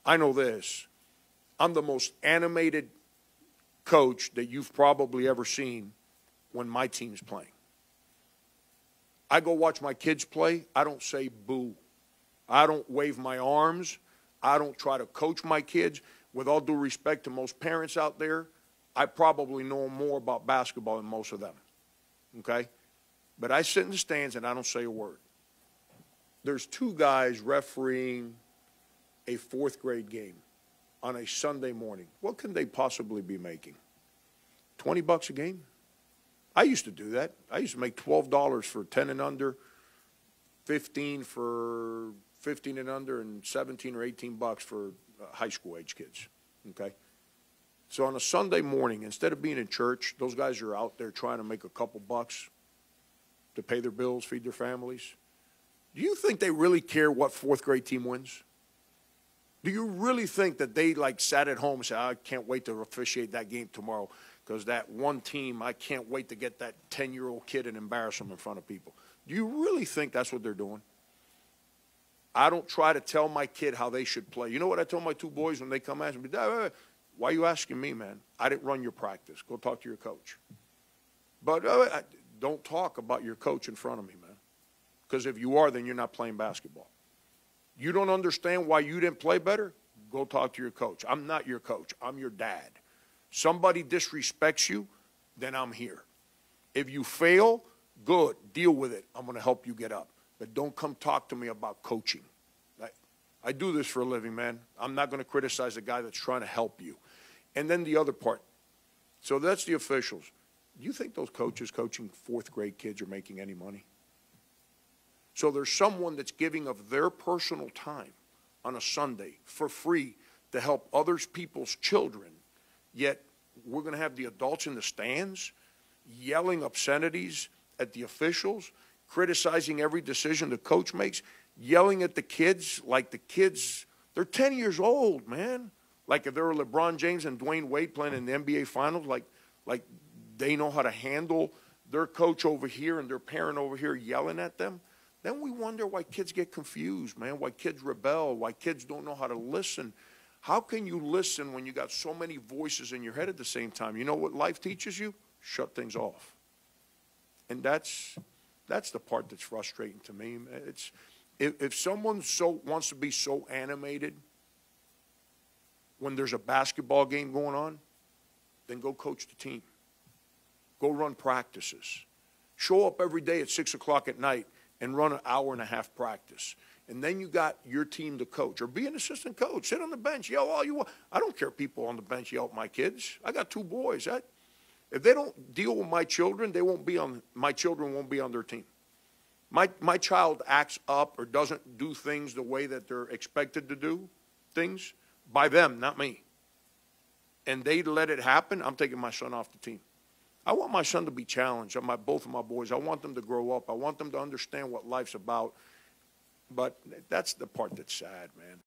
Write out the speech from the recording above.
I know this. I'm the most animated coach that you've probably ever seen when my team's playing. I go watch my kids play. I don't say boo. I don't wave my arms. I don't try to coach my kids. With all due respect to most parents out there, I probably know more about basketball than most of them, okay? But I sit in the stands and I don't say a word. There's two guys refereeing a fourth grade game on a Sunday morning. What can they possibly be making? $20 a game? I used to do that. I used to make $12 for 10 and under, 15 for 15 and under, and 17 or 18 bucks for high school age kids, okay? So on a Sunday morning, instead of being in church, those guys are out there trying to make a couple bucks to pay their bills, feed their families. Do you think they really care what fourth grade team wins? Do you really think that they like sat at home and said, I can't wait to officiate that game tomorrow because that one team, I can't wait to get that 10-year-old kid and embarrass them in front of people? Do you really think that's what they're doing? I don't try to tell my kid how they should play. You know what I told my two boys when they come ask me, Dad, why are you asking me, man? I didn't run your practice. Go talk to your coach. But don't talk about your coach in front of me, man. Because if you are, then you're not playing basketball. You don't understand why you didn't play better? Go talk to your coach. I'm not your coach. I'm your dad. Somebody disrespects you, then I'm here. If you fail, good. Deal with it. I'm going to help you get up. But don't come talk to me about coaching. I do this for a living, man. I'm not going to criticize a guy that's trying to help you. And then the other part. So that's the officials. Do you think those coaches coaching fourth grade kids are making any money? So there's someone that's giving of their personal time on a Sunday for free to help other people's children, yet we're going to have the adults in the stands yelling obscenities at the officials, criticizing every decision the coach makes, yelling at the kids like the kids, they're 10 years old, man. Like if they were LeBron James and Dwayne Wade playing in the NBA Finals, like they know how to handle their coach over here and their parent over here yelling at them. Then we wonder why kids get confused, man, why kids rebel, why kids don't know how to listen. How can you listen when you got so many voices in your head at the same time? You know what life teaches you? Shut things off. And that's the part that's frustrating to me. It's if someone wants to be so animated when there's a basketball game going on, then go coach the team. Go run practices. Show up every day at 6 o'clock at night and run an hour and a half practice. And then you got your team to coach. Or be an assistant coach. Sit on the bench. Yell all you want. I don't care if people on the bench yell at my kids. I got two boys. If they don't deal with my children, my children won't be on their team. My child acts up or doesn't do things the way that they're expected to do things by them, not me. And they let it happen, I'm taking my son off the team. I want my son to be challenged, both of my boys. I want them to grow up. I want them to understand what life's about. But that's the part that's sad, man.